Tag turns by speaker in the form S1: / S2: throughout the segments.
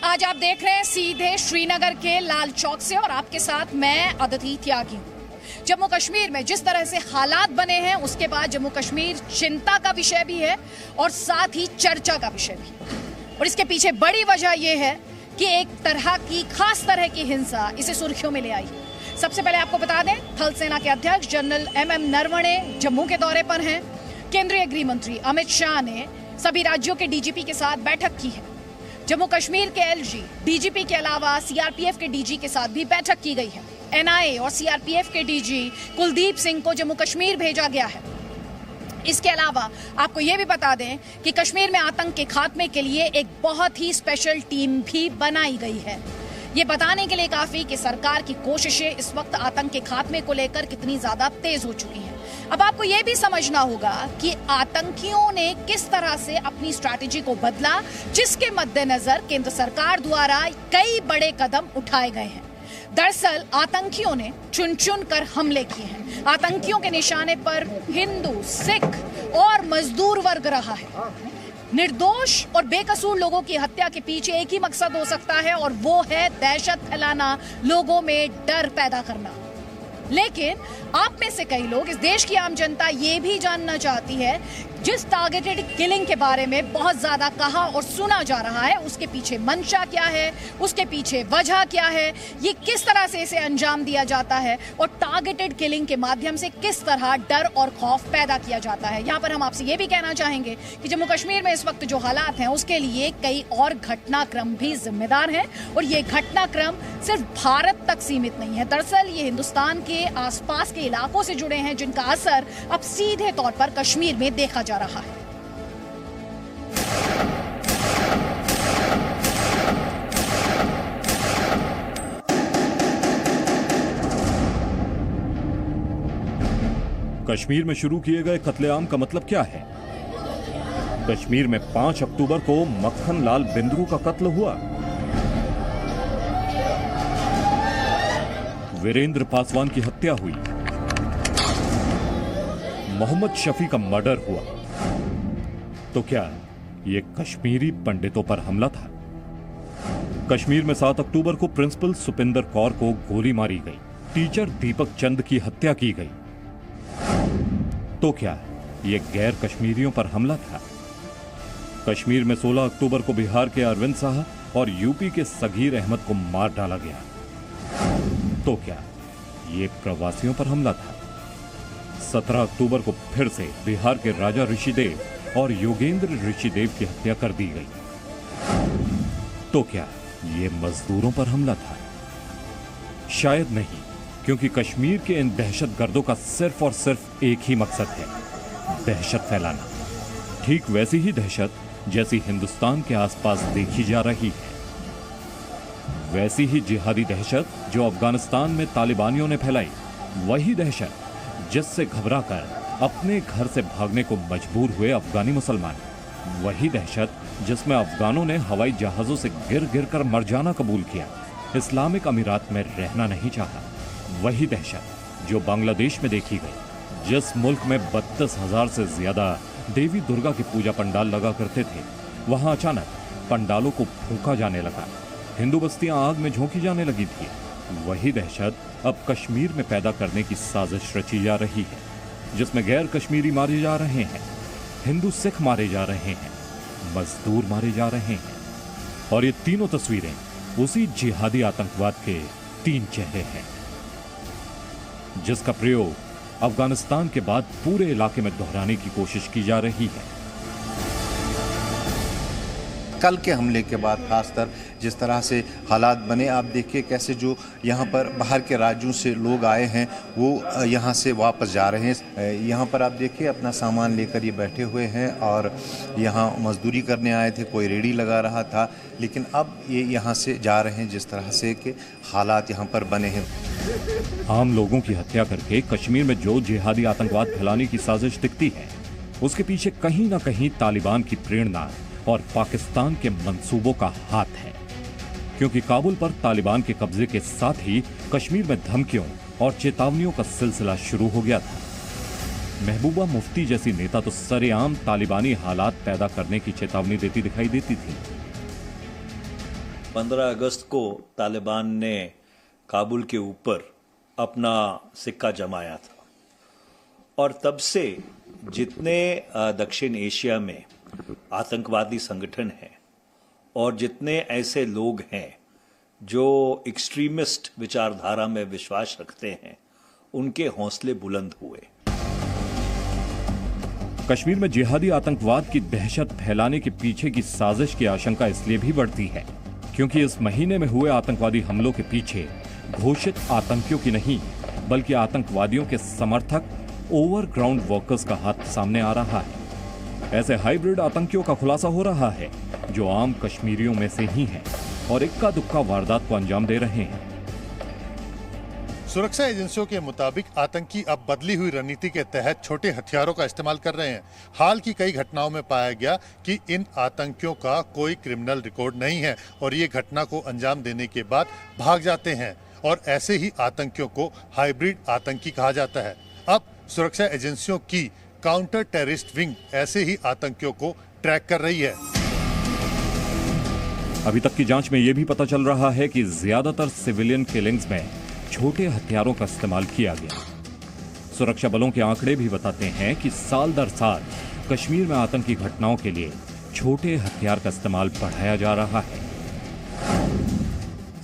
S1: आज आप देख रहे हैं सीधे श्रीनगर के लाल चौक से और आपके साथ मैं अदिति त्यागी हूं। जम्मू कश्मीर में जिस तरह से हालात बने हैं उसके बाद जम्मू कश्मीर चिंता का विषय भी है और साथ ही चर्चा का विषय भी। और इसके पीछे बड़ी वजह यह है कि एक तरह की खास तरह की हिंसा इसे सुर्खियों में ले आई। सबसे पहले आपको बता दें, थल सेना के अध्यक्ष जनरल MM नरवणे जम्मू के दौरे पर हैं। केंद्रीय गृह मंत्री अमित शाह ने सभी राज्यों के DGP के साथ बैठक की है। जम्मू कश्मीर के LG DGP के अलावा CRPF के DG के साथ भी बैठक की गई है। NIA और CRPF के DG कुलदीप सिंह को जम्मू कश्मीर भेजा गया है। इसके अलावा आपको यह भी बता दें कि कश्मीर में आतंक के खात्मे के लिए एक बहुत ही स्पेशल टीम भी बनाई गई है। ये बताने के लिए काफी कि सरकार की कोशिशें इस वक्त आतंक के खात्मे को लेकर कितनी ज्यादा तेज हो चुकी हैं। अब आपको यह भी समझना होगा कि आतंकियों ने किस तरह से अपनी स्ट्रैटेजी को बदला, जिसके मद्देनजर केंद्र सरकार द्वारा कई बड़े कदम उठाए गए हैं। दरअसल आतंकियों ने चुन चुन कर हमले किए हैं। आतंकियों के निशाने पर हिंदू, सिख और मजदूर वर्ग रहा है। निर्दोष और बेकसूर लोगों की हत्या के पीछे एक ही मकसद हो सकता है और वो है दहशत फैलाना, लोगों में डर पैदा करना। लेकिन आप में से कई लोग, इस देश की आम जनता ये भी जानना चाहती है, जिस टारगेटेड किलिंग के बारे में बहुत ज्यादा कहा और सुना जा रहा है, उसके पीछे मंशा क्या है, उसके पीछे वजह क्या है, ये किस तरह से इसे अंजाम दिया जाता है और टारगेटेड किलिंग के माध्यम से किस तरह डर और खौफ पैदा किया जाता है। यहाँ पर हम आपसे ये भी कहना चाहेंगे कि जम्मू कश्मीर में इस वक्त जो हालात हैं उसके लिए कई और घटनाक्रम भी जिम्मेदार हैं और ये घटनाक्रम सिर्फ भारत तक सीमित नहीं है। दरअसल ये हिंदुस्तान के आसपास के इलाकों से जुड़े हैं, जिनका असर अब सीधे तौर पर कश्मीर में देखा जा रहा है।
S2: कश्मीर में शुरू किए गए कत्लेआम का मतलब क्या है? कश्मीर में 5 अक्टूबर को मक्खन लाल बिंद्रू का कत्ल हुआ। वीरेंद्र पासवान की हत्या हुई। मोहम्मद शफी का मर्डर हुआ। तो क्या यह कश्मीरी पंडितों पर हमला था? कश्मीर में 7 अक्टूबर को प्रिंसिपल सुपिंदर कौर को गोली मारी गई। टीचर दीपक चंद की हत्या की गई। तो क्या यह गैर कश्मीरियों पर हमला था? कश्मीर में 16 अक्टूबर को बिहार के अरविंद साह और यूपी के सगीर अहमद को मार डाला गया। तो क्या यह प्रवासियों पर हमला था? 17 अक्टूबर को फिर से बिहार के राजा ऋषिदेव और योगेंद्र ऋषिदेव की हत्या कर दी गई। तो क्या यह मजदूरों पर हमला था? शायद नहीं, क्योंकि कश्मीर के इन दहशतगर्दों का सिर्फ और सिर्फ एक ही मकसद है, दहशत फैलाना। ठीक वैसी ही दहशत जैसी हिंदुस्तान के आसपास देखी जा रही है, वैसी ही जिहादी दहशत जो अफगानिस्तान में तालिबानियों ने फैलाई, वही दहशत जिससे घबराकर अपने घर से भागने को मजबूर हुए अफगानी मुसलमान, वही दहशत जिसमें अफगानों ने हवाई जहाजों से गिर गिर कर मर जाना कबूल किया, इस्लामिक अमीरात में रहना नहीं चाहा, वही दहशत जो बांग्लादेश में देखी गई, जिस मुल्क में 32,000 से ज्यादा देवी दुर्गा के पूजा पंडाल लगा करते थे, वहां अचानक पंडालों को फूंका जाने लगा, हिंदू बस्तियां आग में झोंकी जाने लगी थी। वही दहशत अब कश्मीर में पैदा करने की साजिश रची जा रही है, जिसमें गैर कश्मीरी मारे जा रहे हैं, हिंदू सिख मारे जा रहे हैं, मजदूर मारे जा रहे हैं। और ये तीनों तस्वीरें उसी जिहादी आतंकवाद के 3 चेहरे हैं, जिसका प्रयोग अफगानिस्तान के बाद पूरे इलाके में दोहराने की कोशिश की जा रही है।
S3: कल के हमले के बाद खासकर जिस तरह से हालात बने, आप देखिए कैसे जो यहाँ पर बाहर के राज्यों से लोग आए हैं वो यहाँ से वापस जा रहे हैं। यहाँ पर आप देखिए अपना सामान लेकर ये बैठे हुए हैं और यहाँ मजदूरी करने आए थे, कोई रेडी लगा रहा था, लेकिन अब ये यहाँ से जा रहे हैं जिस तरह से कि हालात यहाँ पर बने हैं।
S2: आम लोगों की हत्या करके कश्मीर में जो जिहादी आतंकवाद फैलाने की साजिश दिखती है, उसके पीछे कहीं ना कहीं तालिबान की प्रेरणा और पाकिस्तान के मंसूबों का हाथ है, क्योंकि काबुल पर तालिबान के कब्जे के साथ ही कश्मीर में धमकियों और चेतावनियों का सिलसिला शुरू हो गया था। महबूबा मुफ्ती जैसी नेता तो सरेआम तालिबानी हालात पैदा करने की चेतावनी देती दिखाई देती थी।
S4: 15 अगस्त को तालिबान ने काबुल के ऊपर अपना सिक्का जमाया था और तब से जितने दक्षिण एशिया में आतंकवादी संगठन हैं और जितने ऐसे लोग हैं जो एक्सट्रीमिस्ट विचारधारा में विश्वास रखते हैं, उनके हौसले बुलंद हुए।
S2: कश्मीर में जिहादी आतंकवाद की दहशत फैलाने के पीछे की साजिश की आशंका इसलिए भी बढ़ती है क्योंकि इस महीने में हुए आतंकवादी हमलों के पीछे घोषित आतंकियों की नहीं बल्कि आतंकवादियों के समर्थक ओवरग्राउंड वर्कर्स का हाथ सामने आ रहा है। ऐसे हाइब्रिड आतंकियों का खुलासा हो रहा है जो आम कश्मीरियों में से ही हैं और इक्का दुक्का वारदात को अंजाम दे रहे हैं।
S5: सुरक्षा एजेंसियों के मुताबिक आतंकी अब बदली हुई रणनीति के तहत छोटे हथियारों का इस्तेमाल कर रहे हैं। हाल की कई घटनाओं में पाया गया कि इन आतंकियों का कोई क्रिमिनल रिकॉर्ड नहीं है और ये घटना को अंजाम देने के बाद भाग जाते हैं और ऐसे ही आतंकियों को हाइब्रिड आतंकी कहा जाता है। अब सुरक्षा एजेंसियों की काउंटर टेररिस्ट विंग ऐसे ही आतंकियों को ट्रैक कर रही है।
S2: अभी तक की जांच में यह भी पता चल रहा है कि ज्यादातर सिविलियन किलिंग्स में छोटे हथियारों का इस्तेमाल किया गया। सुरक्षा बलों के आंकड़े भी बताते हैं कि साल दर साल कश्मीर में आतंकी घटनाओं के लिए छोटे हथियार का इस्तेमाल बढ़ाया जा रहा है।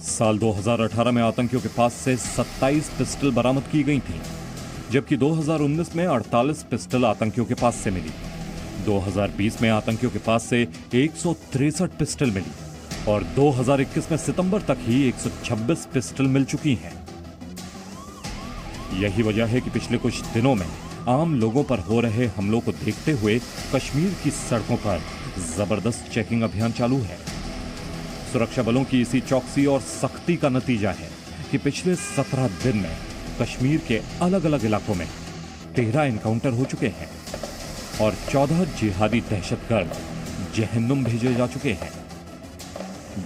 S2: साल 2018 में आतंकियों के पास से 27 पिस्टल बरामद की गई थी, जबकि 2019 में 48 पिस्टल आतंकियों के पास से मिली। 2020 में आतंकियों के पास से 163 पिस्टल मिली और 2021 में सितंबर तक ही 126 पिस्टल मिल चुकी हैं। यही वजह है कि पिछले कुछ दिनों में आम लोगों पर हो रहे हमलों को देखते हुए कश्मीर की सड़कों पर जबरदस्त चेकिंग अभियान चालू है। सुरक्षा बलों की इसी चौकसी और सख्ती का नतीजा है कि पिछले 17 दिन में कश्मीर के अलग अलग इलाकों में 13 एनकाउंटर हो चुके हैं और 14 जिहादी दहशतगर्द जहन्नुम भेजे जा चुके हैं।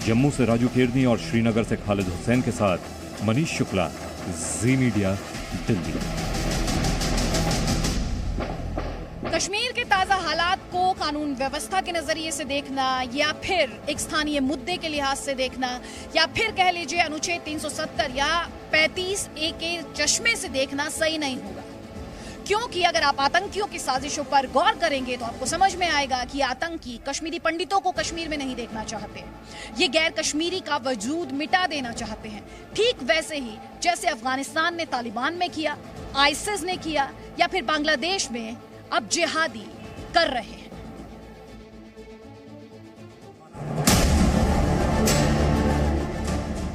S2: जम्मू से राजू केरनी और श्रीनगर से खालिद हुसैन के साथ मनीष शुक्ला, जी मीडिया, दिल्ली।
S1: कश्मीर के ताजा हालात को कानून व्यवस्था के नजरिए से देखना या फिर एक स्थानीय मुद्दे के लिहाज से देखना या फिर कह लीजिए अनुच्छेद 370 या 35A के चश्मे से देखना सही नहीं होगा, क्योंकि अगर आप आतंकियों की साजिशों पर गौर करेंगे तो आपको समझ में आएगा कि आतंकी कश्मीरी पंडितों को कश्मीर में नहीं देखना चाहते। ये गैर कश्मीरी का वजूद मिटा देना चाहते हैं, ठीक वैसे ही जैसे अफगानिस्तान ने तालिबान में किया, आईसिस ने किया या फिर बांग्लादेश में अब जिहादी कर रहे हैं।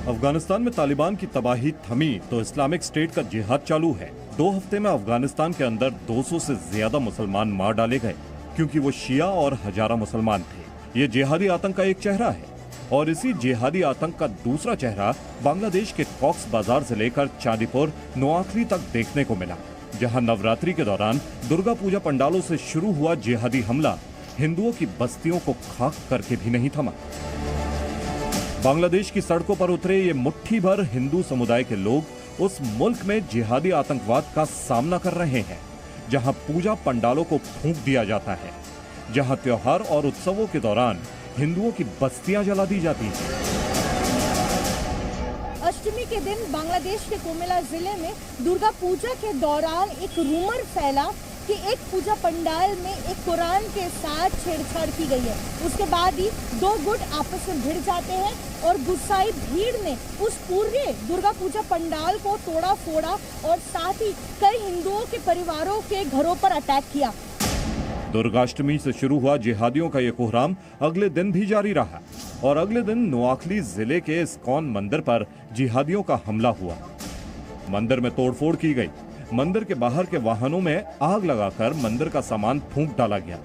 S2: अफगानिस्तान में तालिबान की तबाही थमी तो इस्लामिक स्टेट का जिहाद चालू है। 2 हफ्ते में अफगानिस्तान के अंदर 200 से ज्यादा मुसलमान मार डाले गए क्योंकि वो शिया और हजारा मुसलमान थे। ये जिहादी आतंक का एक चेहरा है और इसी जिहादी आतंक का दूसरा चेहरा बांग्लादेश के कॉक्स बाजार से लेकर चांदीपुर नोआखली तक देखने को मिला, जहां नवरात्रि के दौरान दुर्गा पूजा पंडालों से शुरू हुआ जिहादी हमला हिंदुओं की बस्तियों को खाक करके भी नहीं थमा। बांग्लादेश की सड़कों पर उतरे ये मुट्ठी भर हिंदू समुदाय के लोग उस मुल्क में जिहादी आतंकवाद का सामना कर रहे हैं, जहां पूजा पंडालों को फूंक दिया जाता है, जहां त्योहार और उत्सवों के दौरान हिंदुओं की बस्तियां जला दी जाती हैं।
S6: अष्टमी के दिन बांग्लादेश के कोमिला जिले में दुर्गा पूजा के दौरान एक रूमर फैला कि एक पूजा पंडाल में एक कुरान के साथ छेड़छाड़ की गई है। उसके बाद ही 2 गुट आपस में भिड़ जाते हैं और गुस्साई भीड़ ने उस पूरे दुर्गा पूजा पंडाल को तोड़ा फोड़ा और साथ ही कई हिंदुओं के परिवारों के घरों पर अटैक किया।
S2: दुर्गाष्टमी से शुरू हुआ जिहादियों का ये कोहराम अगले दिन भी जारी रहा और अगले दिन नोआखली जिले के इस्कॉन मंदिर पर जिहादियों का हमला हुआ। मंदिर में तोड़फोड़ की गई, मंदिर के बाहर के वाहनों में आग लगाकर मंदिर का सामान फूंक डाला गया,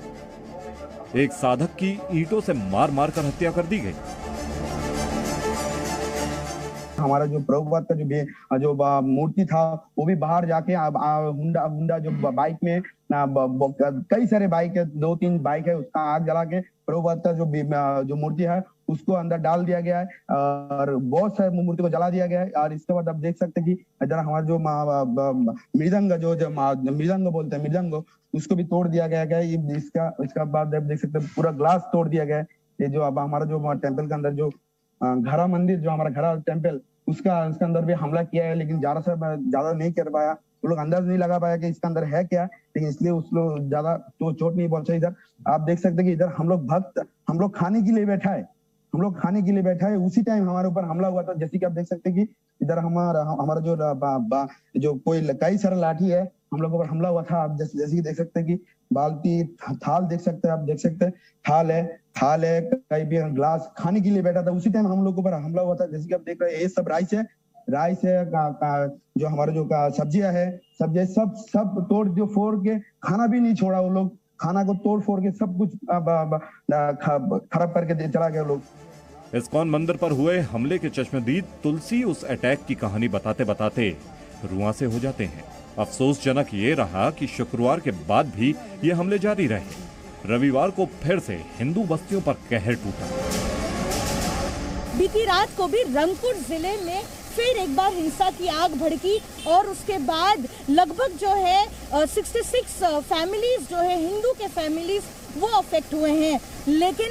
S2: एक साधक की ईंटों से मार मार कर हत्या कर दी गई।
S7: हमारा जो प्रभुपाद का जो मूर्ति था वो भी बाहर जाके हुंडा जो बाइक में कई सारे बाइक है, 2-3 बाइक है, उसका आग जला के प्रभुपाद का जो मूर्ति है उसको अंदर डाल दिया गया है और बहुत सारे मूर्ति को जला दिया गया है। और इसके बाद आप देख सकते हैं कि जरा हमारा जो मृदंग मृदंग बोलते हैं मृदंग, उसको भी तोड़ दिया गया है। इसका बाद आप देख सकते हैं पूरा ग्लास तोड़ दिया गया है। ये जो अब हमारा जो टेम्पल के अंदर जो घरा मंदिर जो हमारा घरा टेम्पल उसके अंदर भी हमला किया है, लेकिन ज्यादा नहीं कर पाया। वो लोग अंदाज नहीं लगा पाया कि इसके अंदर है क्या, लेकिन इसलिए उस लोग ज्यादा तो चोट नहीं पहुंचा। इधर आप देख सकते हैं कि इधर हम लोग खाने के लिए बैठा है, उसी टाइम हमारे ऊपर हमला हुआ था। जैसे कि आप देख सकते हैं कि इधर हमारा जो कोई कई सारा लाठी है हम लोग ऊपर हमला हुआ था। आप जैसे कि देख सकते हैं कि बाल्टी थाल देख सकते हैं, आप देख सकते हैं थाल है कहीं भी ग्लास खाने के लिए बैठा था, उसी टाइम हम लोग ऊपर हमला हुआ था। जैसे कि आप देख रहे हैं ये सब राइस है जो हमारे जो सब्जियां है सब फोड़ के खाना भी नहीं छोड़ा। वो लोग खाना को तोड़ फोड़ के सब कुछ खराब करके चला गया लोग।
S2: इस्कॉन मंदिर पर हुए हमले के चश्मदीद तुलसी उस अटैक की कहानी बताते बताते रुआं से हो जाते हैं। अफसोसजनक ये रहा कि शुक्रवार के बाद भी ये हमले जारी रहे। रविवार को फिर से हिंदू बस्तियों पर कहर टूटा।
S6: बीती रात को भी रंगपुर जिले में फिर एक बार हिंसा की आग भड़की और उसके बाद लगभग जो है 66 फैमिलीज जो है हिंदू के फैमिलीज वो अफेक्ट हुए हैं। लेकिन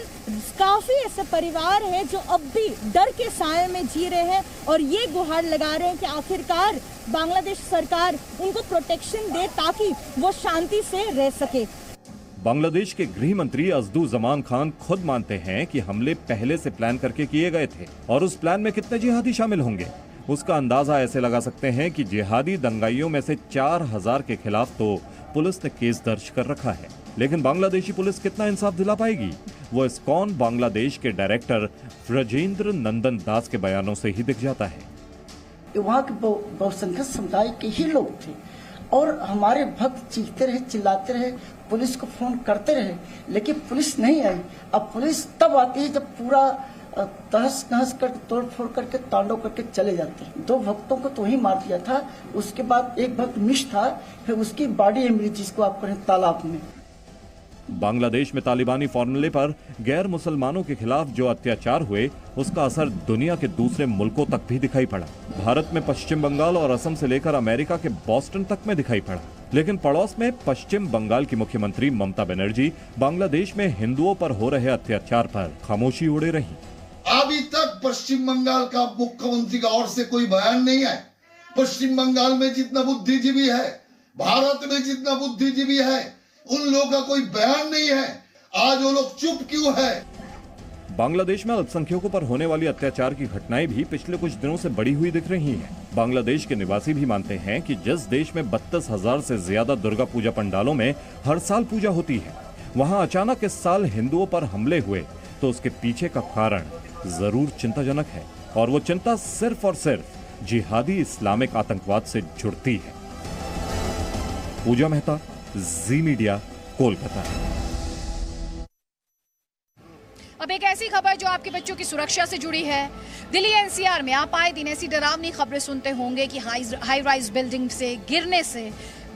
S6: काफी ऐसे परिवार हैं जो अब भी डर के साए में जी रहे हैं और ये गुहार लगा रहे हैं कि आखिरकार बांग्लादेश सरकार उनको प्रोटेक्शन दे ताकि वो शांति से रह सके।
S2: बांग्लादेश के गृह मंत्री अज़दु ज़मान खान खुद मानते हैं कि हमले पहले से प्लान करके किए गए थे और उस प्लान में कितने जिहादी शामिल होंगे उसका अंदाजा ऐसे लगा सकते हैं कि जिहादी दंगाइयों में से 4000 के खिलाफ तो पुलिस ने केस दर्ज कर रखा है। लेकिन बांग्लादेशी पुलिस कितना इंसाफ दिला पाएगी, वो इस्कॉन बांग्लादेश के डायरेक्टर ब्रजेंद्र नंदन दास के बयानों से ही दिख जाता है।
S8: वहाँ के बहुसंख्यक समुदाय के ही लोग थे और हमारे भक्त चीखते रहे, चिल्लाते रहे, पुलिस को फोन करते रहे, लेकिन पुलिस नहीं आई। अब पुलिस तब आती है जब पूरा तहस नहस कर तोड़ फोड़ करके तांडव करके चले जाते हैं। 2 भक्तों को तो ही मार दिया था, उसके बाद एक भक्त मिश था, फिर उसकी बॉडी मिली जिसको आप कहें तालाब में।
S2: बांग्लादेश में तालिबानी फॉर्मूले पर गैर मुसलमानों के खिलाफ जो अत्याचार हुए उसका असर दुनिया के दूसरे मुल्कों तक भी दिखाई पड़ा। भारत में पश्चिम बंगाल और असम से लेकर अमेरिका के बॉस्टन तक में दिखाई पड़ा। लेकिन पड़ोस में पश्चिम बंगाल की मुख्यमंत्री ममता बनर्जी बांग्लादेश में हिंदुओं पर हो रहे अत्याचार पर खामोशी ओढ़े रही।
S9: अभी तक पश्चिम बंगाल का मुख्यमंत्री का ओर से कोई बयान नहीं है। पश्चिम बंगाल में जितना बुद्धिजीवी है, भारत में जितना बुद्धिजीवी है, उन लोगों का कोई बयान नहीं है। आज वो लोग चुप क्यों है?
S2: बांग्लादेश में अल्पसंख्यकों पर होने वाली अत्याचार की घटनाएं भी पिछले कुछ दिनों से बढ़ी हुई दिख रही हैं। बांग्लादेश के निवासी भी मानते हैं कि जिस देश में 32,000 से ज्यादा दुर्गा पूजा पंडालों में हर साल पूजा होती है, वहां अचानक इस साल हिंदुओं पर हमले हुए तो उसके पीछे का कारण जरूर चिंताजनक है और वो चिंता सिर्फ और सिर्फ जिहादी इस्लामिक आतंकवाद से जुड़ती है। पूजा मेहता, जी मीडिया, कोलकाता।
S1: अब एक ऐसी खबर जो आपके बच्चों की सुरक्षा से जुड़ी है। दिल्ली एनसीआर में आप आए दिन ऐसी डरावनी खबरें सुनते होंगे कि हाई राइज बिल्डिंग से गिरने से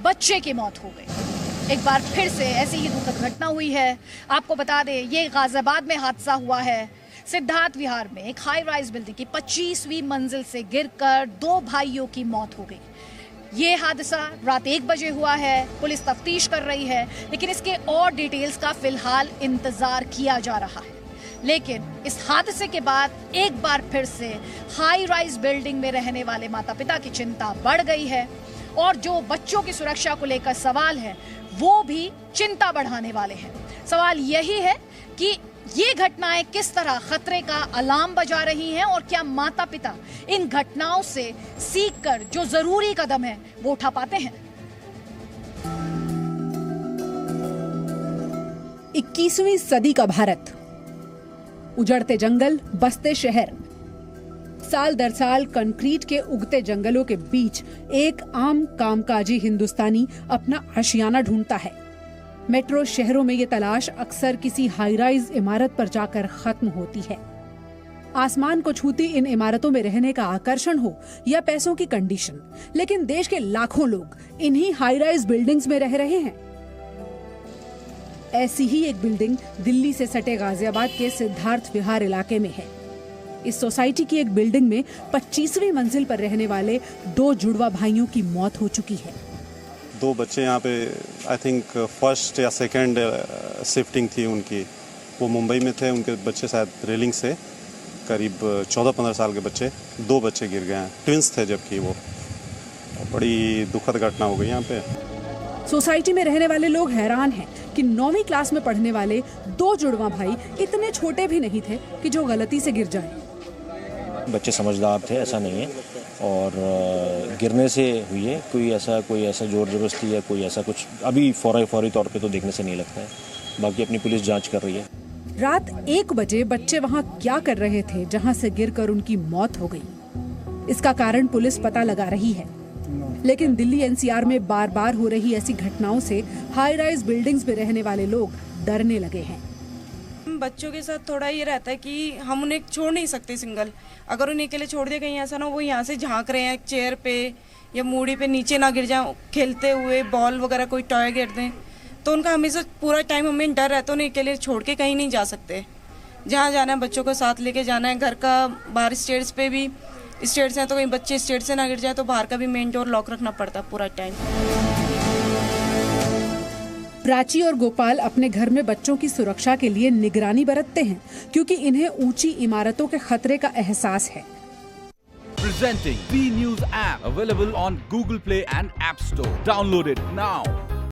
S1: बच्चे की मौत हो गई। एक बार फिर से ऐसी ही दुखद घटना हुई है। आपको बता दें, ये गाजियाबाद में हादसा हुआ है। सिद्धार्थ विहार में एक हाई राइज बिल्डिंग की 25वीं मंजिल से गिरकर 2 भाइयों की मौत हो गई। ये हादसा रात 1 बजे हुआ है। पुलिस तफ्तीश कर रही है, लेकिन इसके और डिटेल्स का फिलहाल इंतजार किया जा रहा है। लेकिन इस हादसे के बाद एक बार फिर से हाई राइज बिल्डिंग में रहने वाले माता पिता की चिंता बढ़ गई है और जो बच्चों की सुरक्षा को लेकर सवाल है वो भी चिंता बढ़ाने वाले हैं। सवाल यही है कि ये घटनाएं किस तरह खतरे का अलार्म बजा रही हैं और क्या माता पिता इन घटनाओं से सीखकर जो जरूरी कदम है वो उठा पाते हैं।
S10: 21वीं सदी का भारत, उजड़ते जंगल, बसते शहर। साल दर साल कंक्रीट के उगते जंगलों के बीच एक आम कामकाजी हिंदुस्तानी अपना आशियाना ढूंढता है। मेट्रो शहरों में ये तलाश अक्सर किसी हाई राइज इमारत पर जाकर खत्म होती है। आसमान को छूती इन इमारतों में रहने का आकर्षण हो या पैसों की कंडीशन, लेकिन देश के लाखों लोग इन्हीं हाई राइज बिल्डिंग्स में रह रहे हैं। ऐसी ही एक बिल्डिंग दिल्ली से सटे गाजियाबाद के सिद्धार्थ विहार इलाके में है। इस सोसाइटी की एक बिल्डिंग में 25वीं मंजिल पर रहने वाले 2 जुड़वा भाइयों की मौत हो चुकी है।
S11: 2 बच्चे यहाँ पे आई थिंक फर्स्ट या सेकंड शिफ्टिंग थी उनकी, वो मुंबई में थे, उनके बच्चे शायद रेलिंग से करीब 14-15 साल के बच्चे, 2 बच्चे गिर गए हैं, ट्विंस थे जबकि वो। बड़ी दुखद घटना हो गई यहाँ पे।
S10: सोसाइटी में रहने वाले लोग हैरान हैं कि 9वीं क्लास में पढ़ने वाले 2 जुड़वा भाई इतने छोटे भी नहीं थे कि जो गलती से गिर जाए।
S12: बच्चे समझदार थे, ऐसा नहीं है, और गिरने से हुई है। कोई ऐसा जोर जबरदस्ती या कोई ऐसा कुछ अभी फौरी तौर पे तो देखने से नहीं लगता है। बाकी अपनी पुलिस जांच कर रही है।
S10: रात 1 बजे बच्चे वहां क्या कर रहे थे जहां से गिरकर उनकी मौत हो गई? इसका कारण पुलिस पता लगा रही है, लेकिन दिल्ली एनसीआर में बार बार हो रही ऐसी घटनाओं से हाई राइज बिल्डिंग्स में रहने वाले लोग डरने लगे हैं।
S13: बच्चों के साथ थोड़ा ये रहता है कि हम उन्हें छोड़ नहीं सकते सिंगल। अगर उन्हें अकेले छोड़ दिया, कहीं ऐसा ना वो यहाँ से झांक रहे हैं चेयर पे या मूड़ी पे, नीचे ना गिर जाए, खेलते हुए बॉल वगैरह कोई टॉय गिर दें, तो उनका हमेशा पूरा टाइम हमें डर रहता है। उन्हें अकेले छोड़ के कहीं नहीं जा सकते। जहाँ जाना है बच्चों को साथ लेके जाना है। घर का बाहर स्टेयर्स पे भी स्टेयर्स हैं, तो कहीं बच्चे स्टेयर्स से ना गिर जाए, तो बाहर का भी मेन डोर लॉक रखना पड़ता है पूरा टाइम।
S10: प्राची और गोपाल अपने घर में बच्चों की सुरक्षा के लिए निगरानी बरतते हैं, क्योंकि इन्हें ऊंची इमारतों के खतरे का एहसास है।
S14: Presenting B News app, available on Google Play and App Store. Download it now.